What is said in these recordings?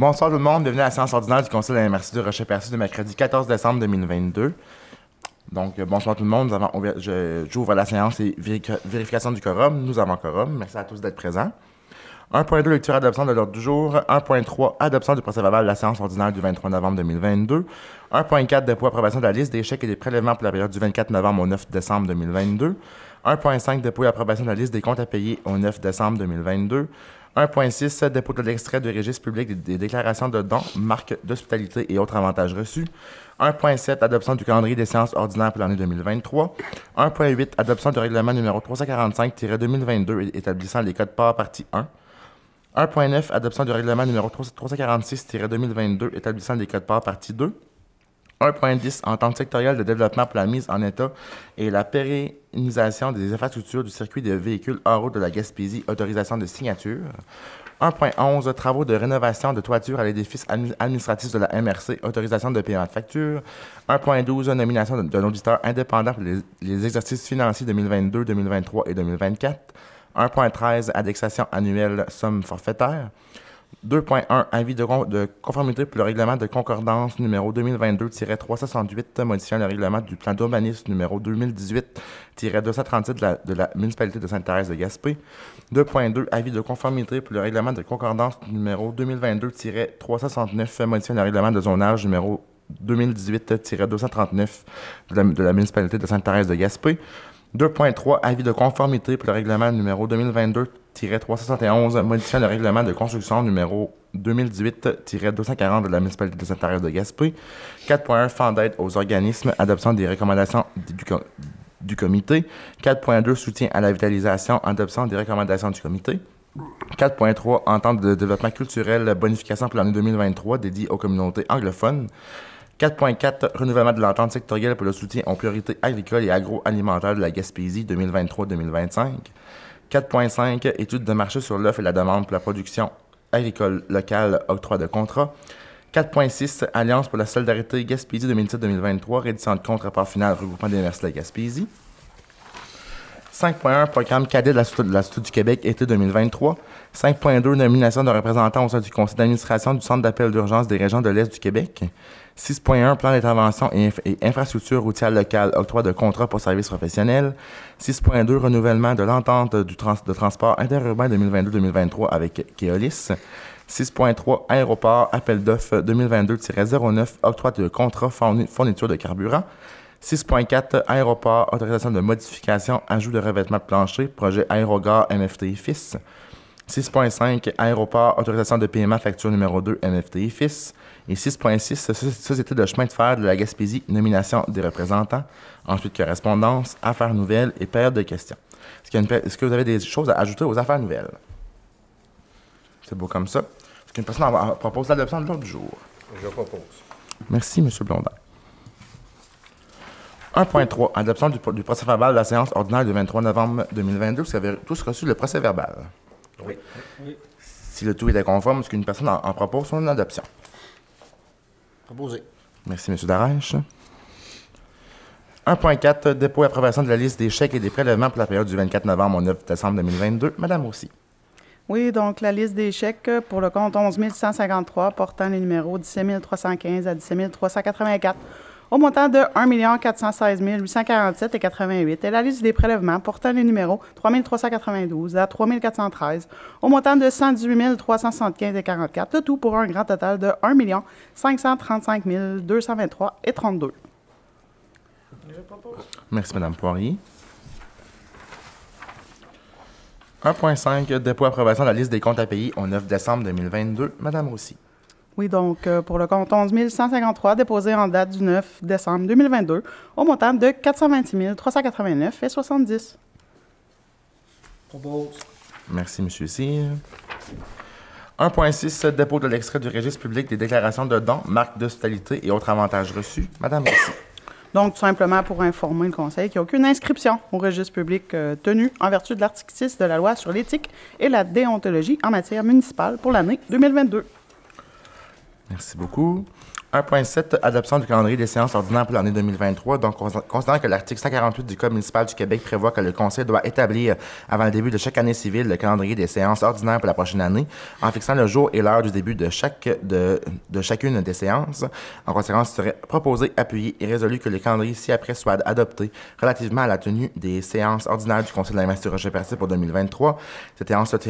Bonsoir tout le monde, bienvenue à la séance ordinaire du Conseil de la MRC de Rocher-Percé de mercredi 14 décembre 2022. Donc, bonsoir tout le monde, j'ouvre la séance et vérification du quorum. Nous avons quorum, merci à tous d'être présents. 1.2, lecture et adoption de l'ordre du jour. 1.3, adoption du procès-verbal de la séance ordinaire du 23 novembre 2022. 1.4, dépôt et approbation de la liste des chèques et des prélèvements pour la période du 24 novembre au 9 décembre 2022. 1.5, dépôt et approbation de la liste des comptes à payer au 9 décembre 2022. 1.6, dépôt de l'extrait du registre public des déclarations de dons, marques d'hospitalité et autres avantages reçus. 1.7, adoption du calendrier des séances ordinaires pour l'année 2023. 1.8, adoption du règlement numéro 345-2022 établissant les codes-parts partie 1. 1.9, adoption du règlement numéro 346-2022 établissant les codes-parts partie 2. 1.10, entente sectorielle de développement pour la mise en état et la pérennisation des infrastructures du circuit de véhicules hors route de la Gaspésie, autorisation de signature. 1.11, travaux de rénovation de toiture à l'édifice administratif de la MRC, autorisation de paiement de facture. 1.12, nomination d'un auditeur indépendant pour les exercices financiers 2022, 2023 et 2024. 1.13, indexation annuelle somme forfaitaire. 2.1, avis de conformité pour le règlement de concordance numéro 2022-368 modifiant le règlement du plan d'urbanisme numéro 2018-237 de la municipalité de Sainte-Thérèse de Gaspé. 2.2, avis de conformité pour le règlement de concordance numéro 2022-369 modifiant le règlement de zonage numéro 2018-239 de la municipalité de Sainte-Thérèse de Gaspé. 2.3, avis de conformité pour le règlement numéro 2022-371 modifiant le règlement de construction numéro 2018-240 de la municipalité de Sainte-Thérèse de Gaspé. 4.1, fonds d'aide aux organismes, adoption des recommandations du comité. 4.2, soutien à la vitalisation, adoption des recommandations du comité. 4.3, entente de développement culturel, bonification pour l'année 2023 dédiée aux communautés anglophones. 4.4, renouvellement de l'entente sectorielle pour le soutien aux priorités agricoles et agroalimentaires de la Gaspésie 2023-2025. 4.5, étude de marché sur l'offre et la demande pour la production agricole locale, octroi de contrat. 4.6, Alliance pour la solidarité Gaspésie 2017-2023, réédition de contre-rapport final regroupement des MRC de la Gaspésie. 5.1, programme cadet de la Sûreté du Québec, été 2023. 5.2, nomination d'un représentant au sein du conseil d'administration du Centre d'appel d'urgence des régions de l'Est du Québec. 6.1, plan d'intervention et infrastructure routière locale, octroi de contrat pour services professionnels. 6.2, renouvellement de l'entente de transport interurbain 2022-2023 avec Keolis. 6.3, aéroport, appel d'offres 2022-09, octroi de contrat fourniture de carburant. 6.4, aéroport, autorisation de modification, ajout de revêtement de plancher, projet Aérogare MFT FIS. 6.5, aéroport, autorisation de paiement, facture numéro 2, MFT FIS. Et 6.6, Société de chemin de fer de la Gaspésie, nomination des représentants. Ensuite, correspondance, affaires nouvelles et période de questions. Est-ce que vous avez des choses à ajouter aux affaires nouvelles? C'est beau comme ça. Est-ce qu'une personne propose l'adoption de l'ordre du jour? Je propose. Merci, M. Blondin. 1.3, adoption du procès-verbal de la séance ordinaire du 23 novembre 2022. Vous avez tous reçu le procès-verbal. Oui. Si le tout était conforme, est-ce qu'une personne en propose son adoption? Proposé. Merci, M. Darèche. 1.4, dépôt et approbation de la liste des chèques et des prélèvements pour la période du 24 novembre au 9 décembre 2022. Madame Roussy. Oui, donc la liste des chèques pour le compte 11 153 portant les numéros 17 315 à 17 384 au montant de 1 416 847,88 et la liste des prélèvements portant les numéros 3 392 à 3 413 au montant de 118 375,44, le tout pour un grand total de 1 535 223,32. Merci, Mme Poirier. 1.5, dépôt et approbation de la liste des comptes à payer au 9 décembre 2022. Madame Roussy. Oui, donc pour le compte 11 153, déposé en date du 9 décembre 2022, au montant de 426 389,70. Propose. Merci, M. Cyr. 1.6, dépôt de l'extrait du registre public des déclarations de dons, marques d'hospitalité et autres avantages reçus. Madame Roussy. Donc, tout simplement pour informer le Conseil qu'il n'y a aucune inscription au registre public tenue en vertu de l'article 6 de la loi sur l'éthique et la déontologie en matière municipale pour l'année 2022. Merci beaucoup. 1.7, adoption du calendrier des séances ordinaires pour l'année 2023. Donc, considérant que l'article 148 du Code municipal du Québec prévoit que le Conseil doit établir, avant le début de chaque année civile, le calendrier des séances ordinaires pour la prochaine année, en fixant le jour et l'heure du début de chacune des séances. En conséquence, il serait proposé, appuyé et résolu que le calendrier ci-après soit adopté relativement à la tenue des séances ordinaires du Conseil de la MRC du Rocher-Percé pour 2023.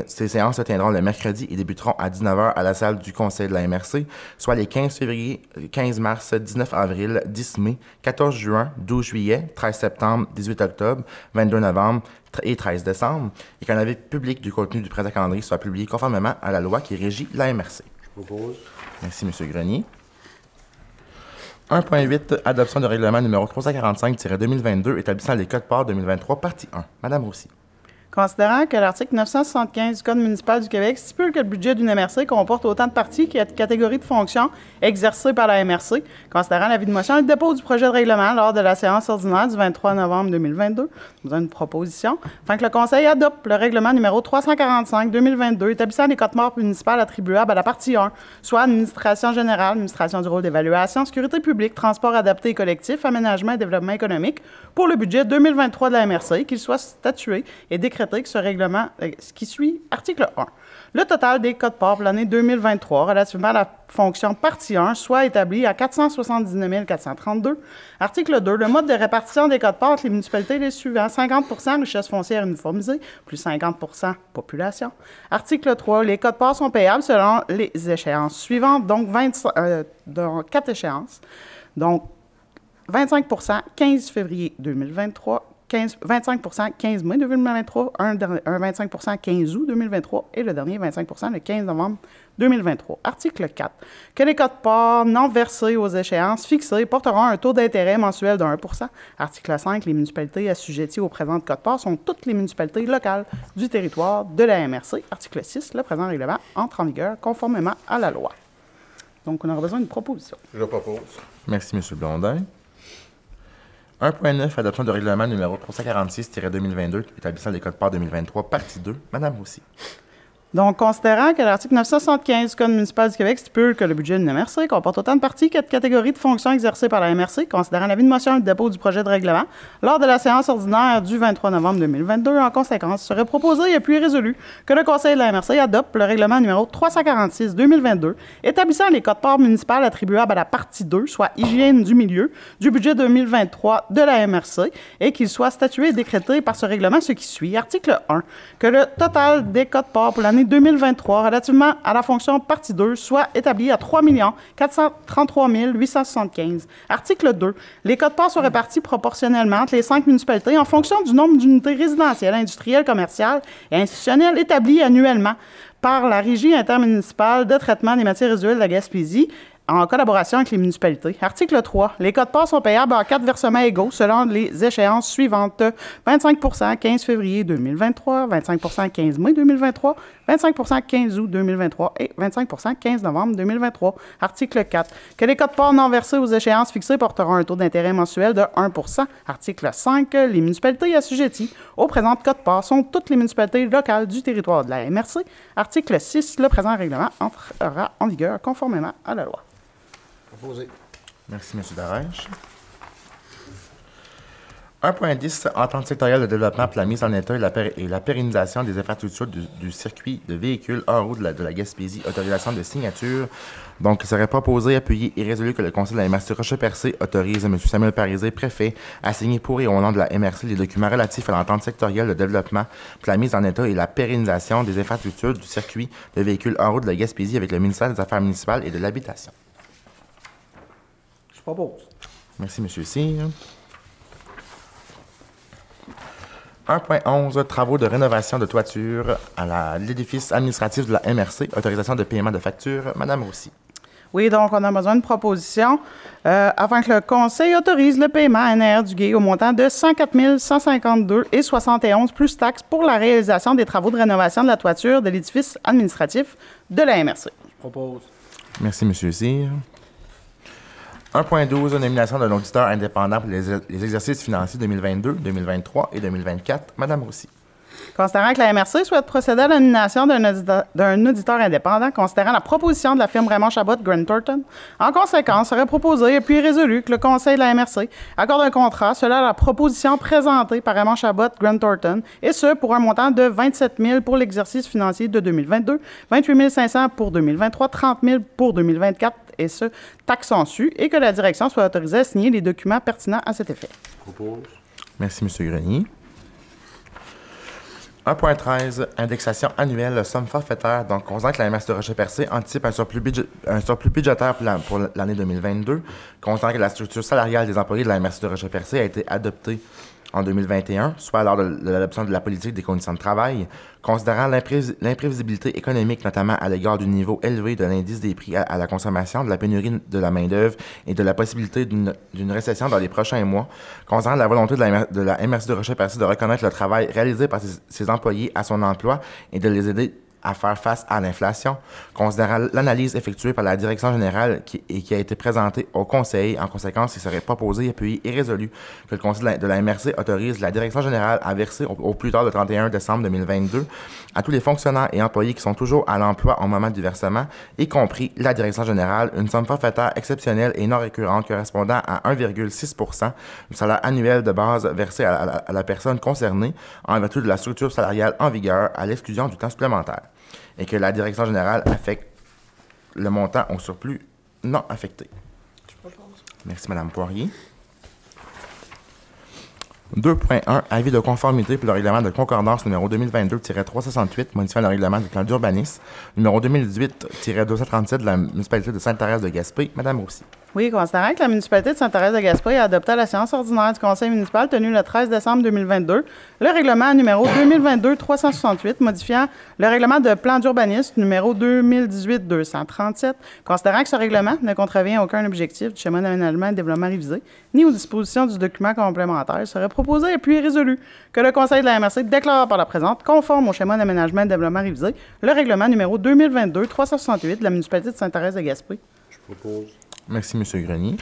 Ces séances se tiendront le mercredi et débuteront à 19h à la salle du Conseil de la MRC, soit les 15 février, 15 mars, 19 avril, 10 mai, 14 juin, 12 juillet, 13 septembre, 18 octobre, 22 novembre et 13 décembre, et qu'un avis public du contenu du présent calendrier soit publié conformément à la loi qui régit la MRC. Je propose. Merci, M. Grenier. 1.8, adoption du règlement numéro 345-2022 établissant les codes-parts 2023, partie 1. Madame Roussy. Considérant que l'article 975 du Code municipal du Québec stipule que le budget d'une MRC comporte autant de parties qu'il y a de catégories de fonctions exercées par la MRC, considérant l'avis de motion et le dépôt du projet de règlement lors de la séance ordinaire du 23 novembre 2022, nous avons une proposition, afin que le Conseil adopte le règlement numéro 345-2022 établissant les cotes-parts municipales attribuables à la partie 1, soit administration générale, administration du rôle d'évaluation, sécurité publique, transport adapté et collectif, aménagement et développement économique, pour le budget 2023 de la MRC, qu'il soit statué et décrété que ce règlement qui suit article 1. Le total des cotes-parts pour l'année 2023 relativement à la fonction partie 1 soit établi à 479 432. Article 2. Le mode de répartition des cotes-parts entre les municipalités est les suivants. 50 richesse foncière uniformisée, plus 50 population. Article 3. Les cotes-parts sont payables selon les échéances suivantes, donc 4 échéances. Donc, 25 15 février 2023, 25 15 mai 2023, un 25 15 août 2023 et le dernier 25 le 15 novembre 2023. Article 4. Que les cotes-parts non versées aux échéances fixées porteront un taux d'intérêt mensuel de 1 Article 5. Les municipalités assujetties aux présentes cotes-parts sont toutes les municipalités locales du territoire de la MRC. Article 6. Le présent règlement entre en vigueur conformément à la loi. Donc, on aura besoin d'une proposition. Je propose. Merci, M. Blondin. 1.9, adoption du règlement numéro 346-2022 établissant les codes-parts 2023, partie 2. Madame Roussy. Donc, considérant que l'article 975 du Code municipal du Québec stipule que le budget d'une MRC comporte autant de parties que de catégories de fonctions exercées par la MRC, considérant l'avis de motion et le dépôt du projet de règlement, lors de la séance ordinaire du 23 novembre 2022, en conséquence, serait proposé et puis résolu que le Conseil de la MRC adopte le règlement numéro 346-2022 établissant les cotes-parts municipales attribuables à la partie 2, soit hygiène du milieu, du budget 2023 de la MRC, et qu'il soit statué et décrété par ce règlement ce qui suit. Article 1. Que le total des cotes-parts pour l'année 2023 relativement à la fonction partie 2 soit établi à 3 433 875. Article 2. Les cotes-parts sont répartis proportionnellement entre les 5 municipalités en fonction du nombre d'unités résidentielles, industrielles, commerciales et institutionnelles établies annuellement par la Régie intermunicipale de traitement des matières résiduelles de la Gaspésie, en collaboration avec les municipalités. Article 3. Les cotes-parts sont payables en 4 versements égaux selon les échéances suivantes. 25 15 février 2023, 25 15 mai 2023, 25 15 août 2023 et 25 15 novembre 2023. Article 4. Que les cotes-parts non versées aux échéances fixées porteront un taux d'intérêt mensuel de 1 Article 5. Les municipalités assujetties aux présentes cotes-parts sont toutes les municipalités locales du territoire de la MRC. Article 6. Le présent règlement entrera en vigueur conformément à la loi. Proposé. Merci, M. Darèche. 1.10, entente sectorielle de développement pour la mise en état et la pérennisation des infrastructures du circuit de véhicules hors route de la Gaspésie, autorisation de signature. Donc, il serait proposé, appuyé et résolu que le Conseil de la MRC Rocher-Percé autorise M. Samuel Parisé, préfet, à signer pour et au nom de la MRC les documents relatifs à l'entente sectorielle de développement pour la mise en état et la pérennisation des infrastructures du circuit de véhicules hors route de la Gaspésie avec le ministère des Affaires municipales et de l'Habitation. Je propose. Merci, M. Cyr. 1.11, travaux de rénovation de toiture à l'édifice administratif de la MRC, autorisation de paiement de facture. Madame Roussy. Oui, donc on a besoin de propositions afin que le Conseil autorise le paiement à NR du Gué au montant de 104 152,71 plus taxes pour la réalisation des travaux de rénovation de la toiture de l'édifice administratif de la MRC. Je propose. Merci, M. Cyr. 1.12, nomination d'un auditeur indépendant pour les exercices financiers 2022, 2023 et 2024. Madame Roussy. Considérant que la MRC souhaite procéder à la nomination d'un auditeur indépendant, considérant la proposition de la firme Raymond Chabot Grant Thornton, en conséquence, serait proposé et puis résolu que le Conseil de la MRC accorde un contrat selon la proposition présentée par Raymond Chabot Grant Thornton, et ce, pour un montant de 27 000 pour l'exercice financier de 2022, 28 500 pour 2023, 30 000 pour 2024, et ce, taxons su, et que la direction soit autorisée à signer les documents pertinents à cet effet. Propose. Merci, M. Grenier. 1.13, indexation annuelle, somme forfaitaire. Donc, considérant que la MRC de Rocher-Percé anticipe un surplus budgétaire pour l'année 2022, considérant que la structure salariale des employés de la MRC de Rocher-Percé a été adoptée en 2021, soit lors de l'adoption de la politique des conditions de travail, considérant l'imprévisibilité économique, notamment à l'égard du niveau élevé de l'indice des prix à la consommation, de la pénurie de la main-d'œuvre et de la possibilité d'une récession dans les prochains mois, considérant la volonté de la MRC de Rocher-Percé de reconnaître le travail réalisé par ses employés à son emploi et de les aider à faire face à l'inflation, considérant l'analyse effectuée par la direction générale qui a été présentée au Conseil. En conséquence, il serait proposé, appuyé et résolu que le Conseil de la MRC autorise la direction générale à verser au plus tard le 31 décembre 2022 à tous les fonctionnaires et employés qui sont toujours à l'emploi au moment du versement, y compris la direction générale, une somme forfaitaire exceptionnelle et non récurrente correspondant à 1,6 % du salaire annuel de base versé à la personne concernée en vertu de la structure salariale en vigueur, à l'exclusion du temps supplémentaire, et que la direction générale affecte le montant au surplus non affecté. Merci, Mme Poirier. 2.1, avis de conformité pour le règlement de concordance numéro 2022-368, modifiant le règlement du plan d'urbanisme numéro 2018-237 de la municipalité de Sainte-Thérèse de Gaspé. Mme Roussy. Oui, considérant que la municipalité de Sainte-Thérèse de Gaspé a adopté à la séance ordinaire du conseil municipal tenue le 13 décembre 2022 le règlement numéro 2022-368 modifiant le règlement de plan d'urbanisme numéro 2018-237, considérant que ce règlement ne contrevient à aucun objectif du schéma d'aménagement et de développement révisé, ni aux dispositions du document complémentaire, serait proposé et puis résolu que le conseil de la MRC déclare par la présente, conforme au schéma d'aménagement et de développement révisé, le règlement numéro 2022-368 de la municipalité de Sainte-Thérèse de Gaspé. Je propose. Merci, M. Grenier.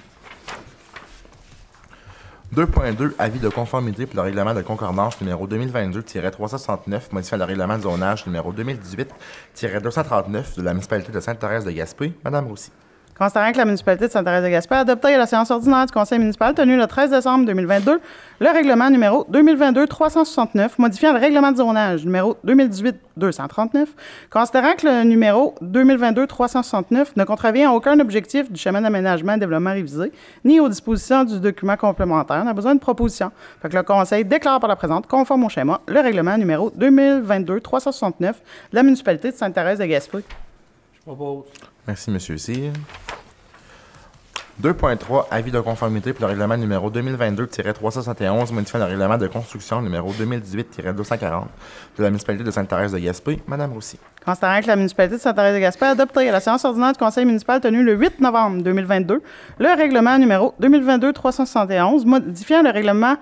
2.2, avis de conformité pour le règlement de concordance numéro 2022-369, modifiant le règlement de zonage numéro 2018-239 de la municipalité de Sainte-Thérèse de Gaspé. Mme Roussy. Considérant que la municipalité de Sainte-Thérèse de Gaspé a adopté à la séance ordinaire du conseil municipal tenue le 13 décembre 2022 le règlement numéro 2022-369 modifiant le règlement de zonage numéro 2018-239, considérant que le numéro 2022-369 ne contrevient à aucun objectif du schéma d'aménagement et de développement révisé, ni aux dispositions du document complémentaire, on a besoin de proposition. Fait que le conseil déclare par la présente, conforme au schéma, le règlement numéro 2022-369 de la municipalité de Sainte-Thérèse de Gaspé. Je propose. Merci, M. Cyr. 2.3, avis de conformité pour le règlement numéro 2022-371, modifiant le règlement de construction numéro 2018-240 de la municipalité de Sainte-Thérèse de Gaspé. Mme Roussy. Considérant que la municipalité de Sainte-Thérèse de Gaspé a adopté à la séance ordinaire du conseil municipal tenue le 8 novembre 2022 le règlement numéro 2022-371, modifiant le règlement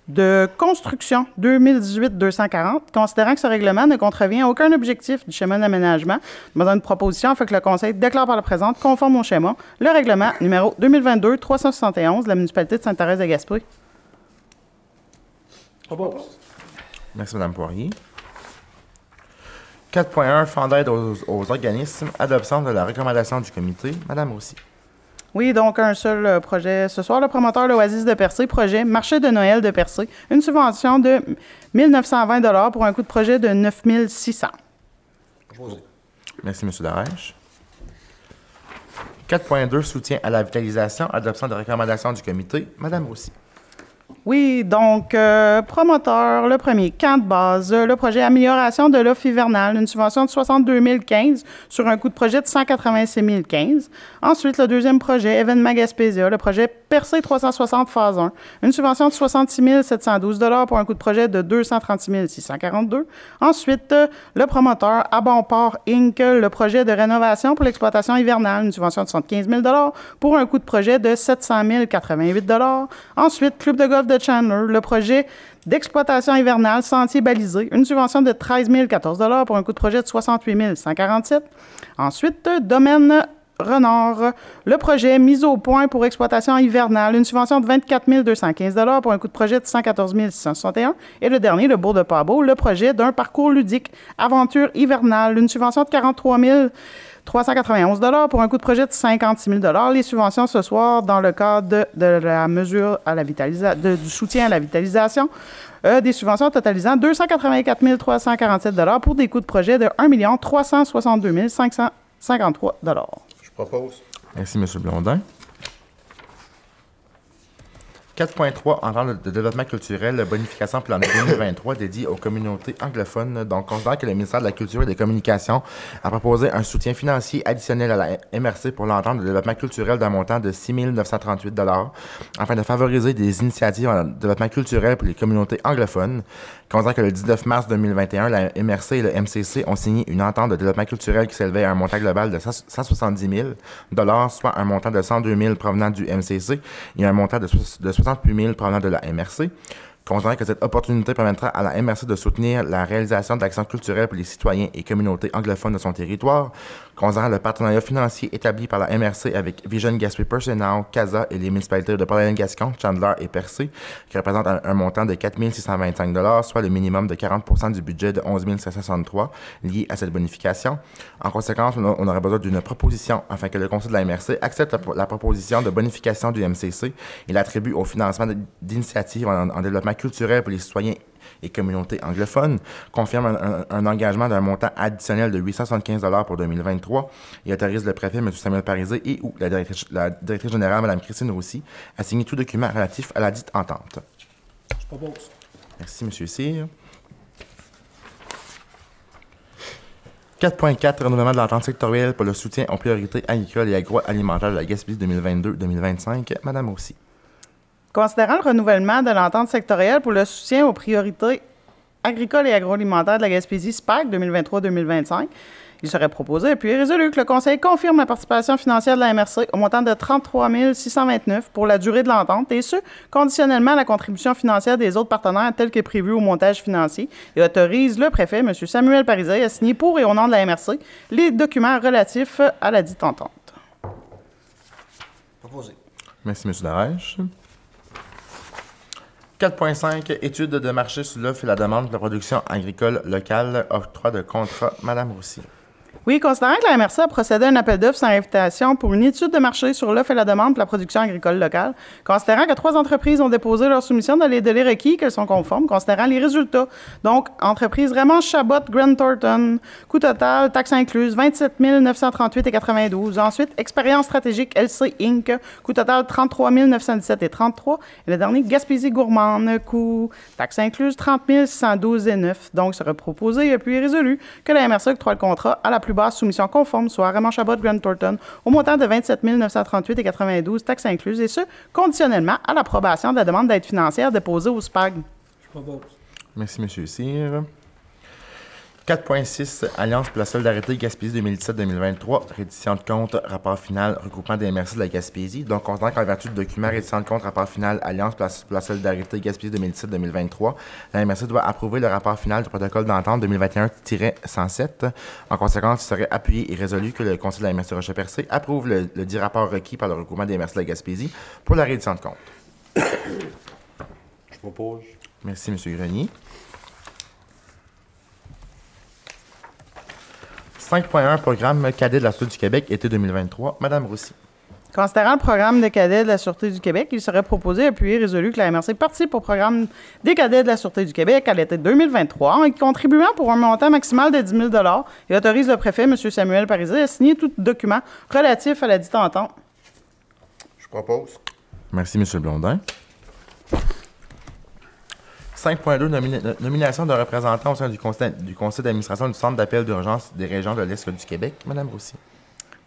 de construction 2018-240, considérant que ce règlement ne contrevient à aucun objectif du schéma d'aménagement, besoin de proposition afin que le conseil déclare par la présente, conforme au schéma, le règlement numéro 2022-371 de la municipalité de Sainte-Thérèse de Gaspé. Propose. Merci, Mme Poirier. 4.1, fonds d'aide aux organismes, adoption de la recommandation du comité. Mme Roussy. Oui, donc un seul projet. Ce soir, le promoteur l'Oasis de Percé, projet Marché de Noël de Percé, une subvention de 1 920 $ pour un coût de projet de 9 600 $. Proposé. Merci, M. Darèche. 4.2, soutien à la vitalisation, adoption de recommandations du comité. Mme Roussy. Oui, donc, promoteur, le premier, camp de base, le projet Amélioration de l'offre hivernale, une subvention de 62 015 sur un coût de projet de 186 015. Ensuite, le deuxième projet, Événement Gaspésia, le projet Percé 360 phase 1, une subvention de 66 712 $ pour un coût de projet de 236 642. Ensuite, le promoteur Abonport Inc., le projet de rénovation pour l'exploitation hivernale, une subvention de 75 000 $ pour un coût de projet de 700 088 $. Ensuite, Club de golf de Chandler, le projet d'exploitation hivernale sentier balisé, une subvention de 13 014 $ pour un coût de projet de 68 147. Ensuite, domaine Renard. Le projet mise au point pour exploitation hivernale, une subvention de 24 215 $ pour un coût de projet de 114 661. Et le dernier, le Bourg de Pabot, le projet d'un parcours ludique aventure hivernale, une subvention de 43 391 $ pour un coût de projet de 56 000 $. Les subventions ce soir dans le cadre de la mesure à la du soutien à la vitalisation, des subventions totalisant 284 347 $ pour des coûts de projet de 1 362 553 $. Je propose. Merci, M. Blondin. 4.3, entente de développement culturel, bonification pour l'année 2023 dédiée aux communautés anglophones. Donc, considère que le ministère de la Culture et des Communications a proposé un soutien financier additionnel à la MRC pour l'entente de développement culturel d'un montant de 6 938 $ afin de favoriser des initiatives en développement culturel pour les communautés anglophones. Considère que le 19 mars 2021, la MRC et le MCC ont signé une entente de développement culturel qui s'élevait à un montant global de 170 000 $, soit un montant de 102 000 provenant du MCC et un montant de 68 000 provenant de la MRC. Considérant que cette opportunité permettra à la MRC de soutenir la réalisation d'actions culturelles pour les citoyens et communautés anglophones de son territoire, considérant le partenariat financier établi par la MRC avec Vision Gaspé Personnel, CASA et les municipalités de Port-Gascon, Chandler et Percé, qui représentent un montant de 4 625 $, soit le minimum de 40 % du budget de 11 563 lié à cette bonification. En conséquence, on aurait besoin d'une proposition afin que le Conseil de la MRC accepte la proposition de bonification du MCC et l'attribue au financement d'initiatives en développement culturel pour les citoyens et communautés anglophones, confirme un engagement d'un montant additionnel de 875 $ pour 2023 et autorise le préfet, M. Samuel Parisé, et ou la directrice générale, Mme Christine Roussy, à signer tout document relatif à la dite entente. Je propose. Merci, M. Cyr. 4.4, renouvellement de l'entente sectorielle pour le soutien aux priorités agricoles et agroalimentaires de la Gaspésie 2022-2025. Mme Roussy. Considérant le renouvellement de l'entente sectorielle pour le soutien aux priorités agricoles et agroalimentaires de la Gaspésie SPAC 2023-2025, il serait proposé et puis résolu que le Conseil confirme la participation financière de la MRC au montant de 33 629 pour la durée de l'entente, et ce, conditionnellement à la contribution financière des autres partenaires telle que prévue au montage financier, et autorise le préfet, M. Samuel Parisé, à signer pour et au nom de la MRC les documents relatifs à la dite entente. Proposé. Merci, M. Darèche. 4.5, étude de marché sur l'offre et la demande de la production agricole locale, octroi de contrat. Mme Roussy. Oui, considérant que la MRC a procédé à un appel d'offres sans invitation pour une étude de marché sur l'offre et la demande pour la production agricole locale, considérant que 3 entreprises ont déposé leur soumission dans les délais requis, qu'elles sont conformes, considérant les résultats. Donc, entreprise Raymond Chabot, Grant Thornton, coût total, taxes incluses, 27 938,92. Ensuite, Expérience stratégique LC Inc., coût total, 33 917,33. Et le dernier, Gaspésie Gourmande, coût, taxes incluses, 30 612,9. Donc, serait proposé et puis résolu que la MRC octroie le contrat à la plus basse soumission conforme, soit Raymond Chabot, Grant Thornton, au montant de 27 938,92, taxes incluses, et ce, conditionnellement à l'approbation de la demande d'aide financière déposée au SPAG. Je propose. Merci, M. Cyr. 4.6, Alliance pour la solidarité Gaspésie 2017-2023, reddition de compte, rapport final, regroupement des MRC de la Gaspésie. Donc, considérant qu'en vertu du document reddition de compte, rapport final, Alliance pour la solidarité Gaspésie 2017-2023, la MRC doit approuver le rapport final du protocole d'entente 2021-107. En conséquence, il serait appuyé et résolu que le Conseil de la MRC Rocher-Percé approuve le dit rapport requis par le regroupement des MRC de la Gaspésie pour la reddition de compte. Je propose. Merci, M. Grenier. 5.1, programme cadet de la Sûreté du Québec, été 2023. Mme Roussy. Considérant le programme des cadets de la Sûreté du Québec, il serait proposé, appuyé et résolu que la MRC participe au programme des cadets de la Sûreté du Québec à l'été 2023 en contribuant pour un montant maximal de 10 000 $ et autorise le préfet, M. Samuel Parisé, à signer tout document relatif à la dite entente. Je propose. Merci, M. Blondin. 5.2, nomination de représentants au sein du conseil d'administration du Centre d'appel d'urgence des régions de l'Est du Québec. Mme Roussy.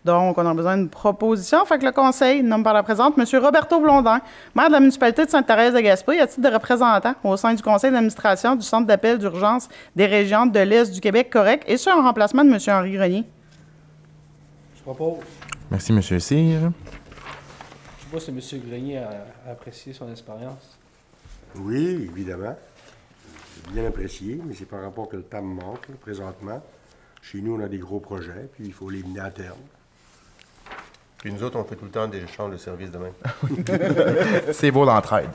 Donc, on a besoin d'une proposition. Fait que le conseil nomme par la présente M. Roberto Blondin, maire de la municipalité de Sainte-Thérèse-de-Gaspé, à titre de représentant au sein du conseil d'administration du Centre d'appel d'urgence des régions de l'Est du Québec, correct, et ce, en remplacement de M. Henri Grenier. Je propose. Merci, M. Cyr. Je sais pas si M. Grenier a apprécié son expérience. Oui, évidemment. J'ai bien apprécié, mais c'est par rapport que le temps me manque, là, présentement. Chez nous, on a des gros projets, puis il faut les mener à terme. Puis nous autres, on fait tout le temps des échanges de services de même. C'est beau l'entraide.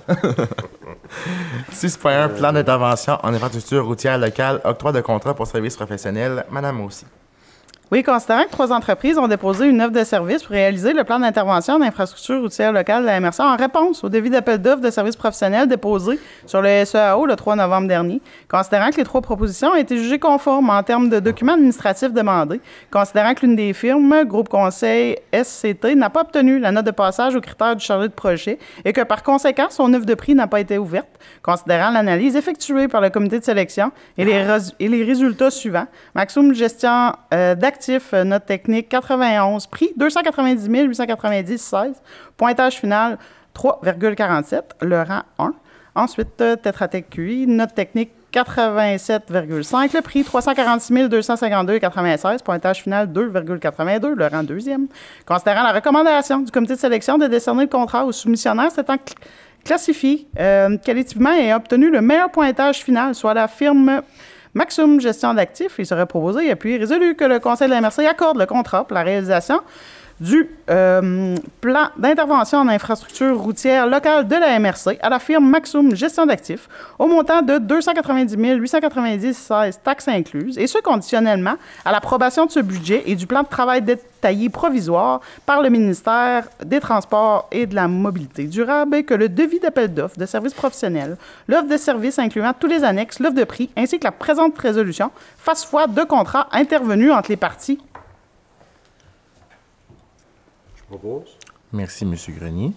6.1, plan d'intervention en infrastructure routière locale, octroi de contrat pour services professionnels. Madame aussi. Oui, considérant que 3 entreprises ont déposé une offre de service pour réaliser le plan d'intervention en infrastructure routière locale de la MRC en réponse au devis d'appel d'offres de services professionnels déposé sur le SEAO le 3 novembre dernier, considérant que les 3 propositions ont été jugées conformes en termes de documents administratifs demandés, considérant que l'une des firmes, Groupe Conseil SCT, n'a pas obtenu la note de passage aux critères du chargé de projet et que par conséquent, son offre de prix n'a pas été ouverte, considérant l'analyse effectuée par le comité de sélection et les résultats suivants. Maximum gestion d'actifs, note technique 91, prix 290 890, 16, pointage final 3,47, le rang 1. Ensuite, Tetra Tech QI, note technique 87,5, le prix 346 252, 96, pointage final 2,82, le rang 2e. Considérant la recommandation du comité de sélection de décerner le contrat aux soumissionnaires s'étant classifié qualitativement et a obtenu le meilleur pointage final, soit la firme Maximum Gestion d'actifs, il serait proposé et puis résolu que le Conseil de la MRC accorde le contrat pour la réalisation du plan d'intervention en infrastructure routière locale de la MRC à la firme Maximum Gestion d'actifs au montant de 290 890, 16 taxes incluses, et ce conditionnellement à l'approbation de ce budget et du plan de travail détaillé provisoire par le ministère des Transports et de la Mobilité durable, et que le devis d'appel d'offres de services professionnels, l'offre de services incluant tous les annexes, l'offre de prix, ainsi que la présente résolution fassent foi de contrats intervenus entre les parties. Propose. Merci, M. Grenier.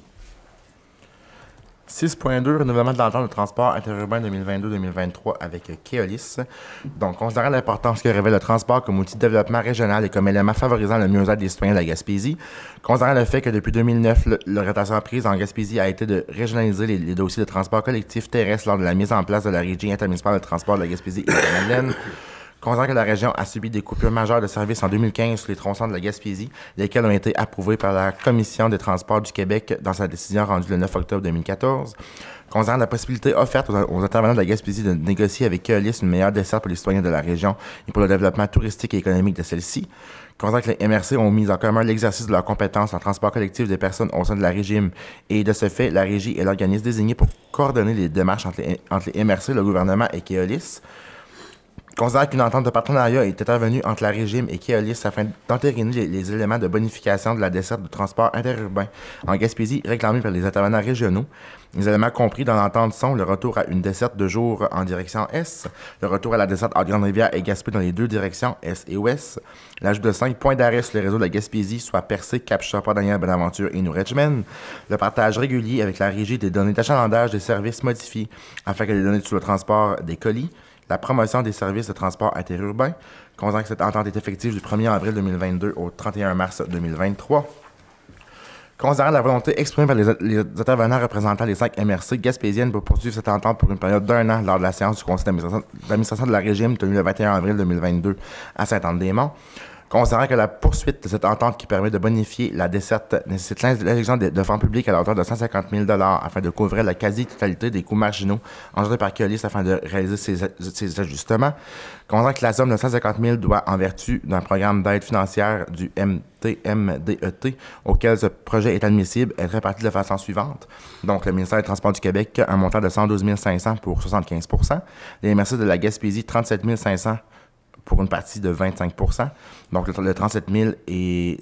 6.2, renouvellement de l'entente de transport interurbain 2022-2023 avec Keolis. Donc, considérant l'importance que révèle le transport comme outil de développement régional et comme élément favorisant le mieux-être des citoyens de la Gaspésie, considérant le fait que depuis 2009, l'orientation prise en Gaspésie a été de régionaliser les dossiers de transport collectif terrestre lors de la mise en place de la Régie intermunicipale de transport de la Gaspésie et de la Madeleine. Considérant que la région a subi des coupures majeures de services en 2015 sur les tronçons de la Gaspésie, lesquelles ont été approuvées par la Commission des transports du Québec dans sa décision rendue le 9 octobre 2014. Considérant la possibilité offerte aux intervenants de la Gaspésie de négocier avec Keolis une meilleure desserte pour les citoyens de la région et pour le développement touristique et économique de celle-ci. Considérant que les MRC ont mis en commun l'exercice de leurs compétences en transport collectif des personnes au sein de la régime et de ce fait, la régie est l'organisme désigné pour coordonner les démarches entre les MRC, le gouvernement et Keolis. Considérant qu'une entente de partenariat est intervenue entre la régime et Keolis afin d'entériner les éléments de bonification de la desserte de transport interurbain en Gaspésie réclamés par les intervenants régionaux. Les éléments compris dans l'entente sont le retour à une desserte de jour en direction Est, le retour à la desserte entre Grande-Rivière et Gaspé dans les deux directions Est et Ouest, l'ajout de 5 points d'arrêt sur le réseau de la Gaspésie, soit Percé, Cap-Chat, Port-Daniel, Bonaventure et New Richmond, le partage régulier avec la régie des données d'achalandage des services modifiés afin que les données sur le transport des colis, la promotion des services de transport interurbain, considérant que cette entente est effective du 1er avril 2022 au 31 mars 2023. Considérant la volonté exprimée par les intervenants représentant les 5 MRC gaspésiennes pour poursuivre cette entente pour une période d'1 an lors de la séance du conseil d'administration de la régime tenue le 21 avril 2022 à Saint-Anne-des-Monts, considérant que la poursuite de cette entente qui permet de bonifier la desserte nécessite l'élection de fonds publics à la hauteur de 150 000 afin de couvrir la quasi-totalité des coûts marginaux engendrés par Keolis afin de réaliser ces ajustements. Considérant que la somme de 150 000 doit, en vertu d'un programme d'aide financière du MTMDET, auquel ce projet est admissible, être réparti de façon suivante. Donc, le ministère des Transports du Québec, un montant de 112 500 pour 75 %. Les MRC de la Gaspésie, 37 500 pour une partie de 25 %. Donc, le 37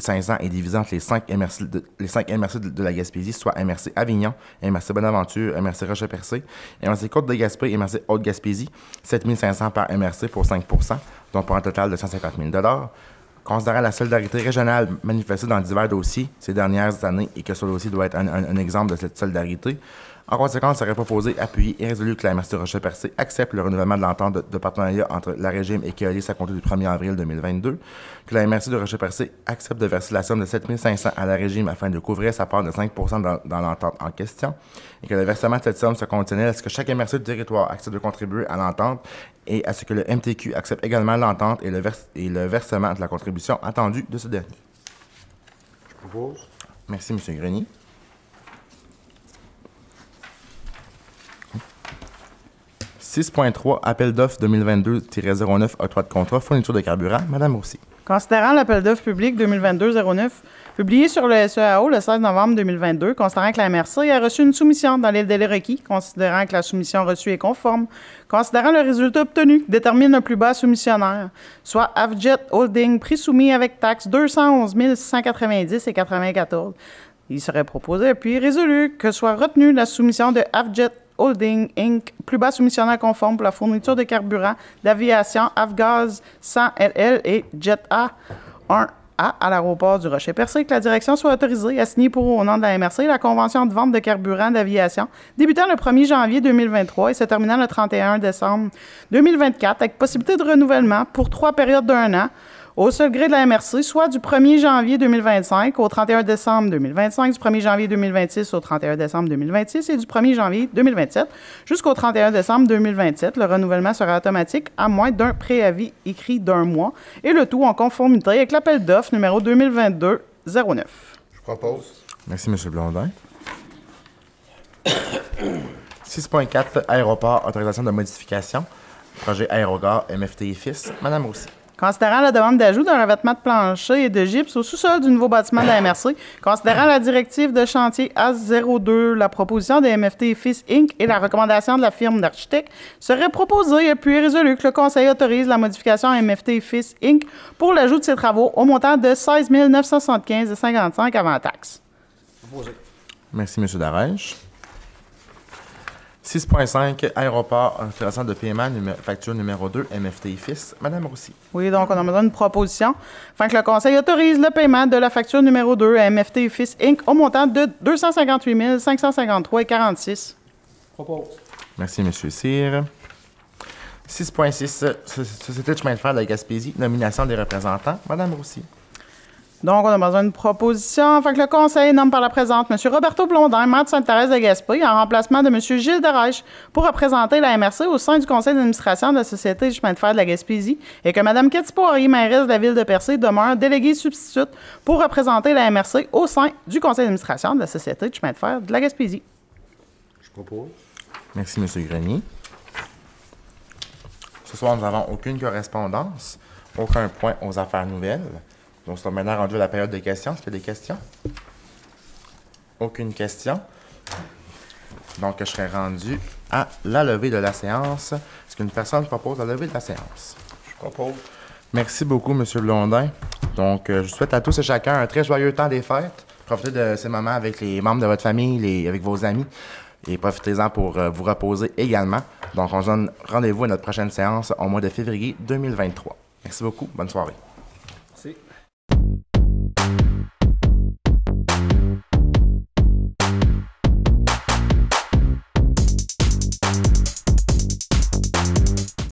500 est divisé entre les 5 MRC de la Gaspésie, soit MRC Avignon, MRC Bonaventure, MRC Rocher-Percé, MRC Côte-de-Gaspé et MRC Haute-Gaspésie, 7 500 par MRC pour 5 %, donc pour un total de 150 000 $. Considérant la solidarité régionale manifestée dans divers dossiers ces dernières années et que ce dossier doit être un exemple de cette solidarité, en conséquence, il serait proposé, appuyé et résolu que la MRC de Rocher-Percé accepte le renouvellement de l'entente de partenariat entre la régime et Keolis à compter du 1er avril 2022, que la MRC de Rocher-Percé accepte de verser la somme de 7 500 à la régime afin de couvrir sa part de 5 % dans l'entente en question, et que le versement de cette somme se conditionnel à ce que chaque MRC du territoire accepte de contribuer à l'entente et à ce que le MTQ accepte également l'entente et le versement de la contribution attendue de ce dernier. Je propose. Merci, M. Grenier. 6.3, appel d'offres 2022-09, octroi de contrat, fourniture de carburant. Madame Roussy. Considérant l'appel d'offres public 2022-09, publié sur le SEAO le 16 novembre 2022, considérant que la MRC a reçu une soumission dans les délais requis, considérant que la soumission reçue est conforme, considérant le résultat obtenu détermine le plus bas soumissionnaire, soit Avjet Holding, prix soumis avec taxe 211 690 et 94. Il serait proposé puis résolu que soit retenue la soumission de Avjet Holding Inc., plus bas soumissionnaire conforme pour la fourniture de carburant d'aviation Avgaz 100 LL et Jet A 1A à l'aéroport du Rocher-Percé, que la direction soit autorisée à signer pour au nom de la MRC la convention de vente de carburant d'aviation débutant le 1er janvier 2023 et se terminant le 31 décembre 2024 avec possibilité de renouvellement pour 3 périodes d'1 an au seul gré de la MRC, soit du 1er janvier 2025 au 31 décembre 2025, du 1er janvier 2026 au 31 décembre 2026 et du 1er janvier 2027 jusqu'au 31 décembre 2027. Le renouvellement sera automatique à moins d'un préavis écrit d'1 mois et le tout en conformité avec l'appel d'offres numéro 2022-09. Je propose. Merci, M. Blondin. 6.4, aéroport, autorisation de modification. Projet Aérogare MFT Fils. Madame Roussy. Considérant la demande d'ajout d'un revêtement de plancher et de gypse au sous-sol du nouveau bâtiment de la MRC, considérant la directive de chantier AS02, la proposition de MFT Fils Inc. et la recommandation de la firme d'architectes, serait proposé et puis résolu que le Conseil autorise la modification à MFT Fils Inc. pour l'ajout de ses travaux au montant de 16 975,55 avant taxe. Proposé. Merci, M. Darèche. 6.5, aéroport, autorisation de paiement, facture numéro 2, MFT Fils. Madame Roussy. Oui, donc on a besoin d'une proposition afin que le Conseil autorise le paiement de la facture numéro 2 à MFT Fils Inc. au montant de 258 553,46. Propose. Merci, M. Cyr. 6.6, Société de chemin de fer de la Gaspésie, nomination des représentants. Madame Roussy. Donc, on a besoin d'une proposition afin que le Conseil nomme par la présente M. Roberto Blondin, maire de Sainte-Thérèse de Gaspé, en remplacement de M. Gilles Darèche, pour représenter la MRC au sein du Conseil d'administration de la Société du chemin de fer de la Gaspésie et que Mme Cathy Poirier, mairesse de la ville de Percé, demeure déléguée substitute pour représenter la MRC au sein du Conseil d'administration de la Société du chemin de fer de la Gaspésie. Je propose. Merci, M. Grenier. Ce soir, nous n'avons aucune correspondance, aucun point aux affaires nouvelles. Donc, c'est maintenant rendu à la période des questions. Est-ce qu'il y a des questions? Aucune question. Donc, je serai rendu à la levée de la séance. Est-ce qu'une personne propose la levée de la séance? Je propose. Merci beaucoup, M. Blondin. Donc, je souhaite à tous et chacun un très joyeux temps des fêtes. Profitez de ces moments avec les membres de votre famille, avec vos amis. Et profitez-en pour vous reposer également. Donc, on se donne rendez-vous à notre prochaine séance au mois de février 2023. Merci beaucoup. Bonne soirée.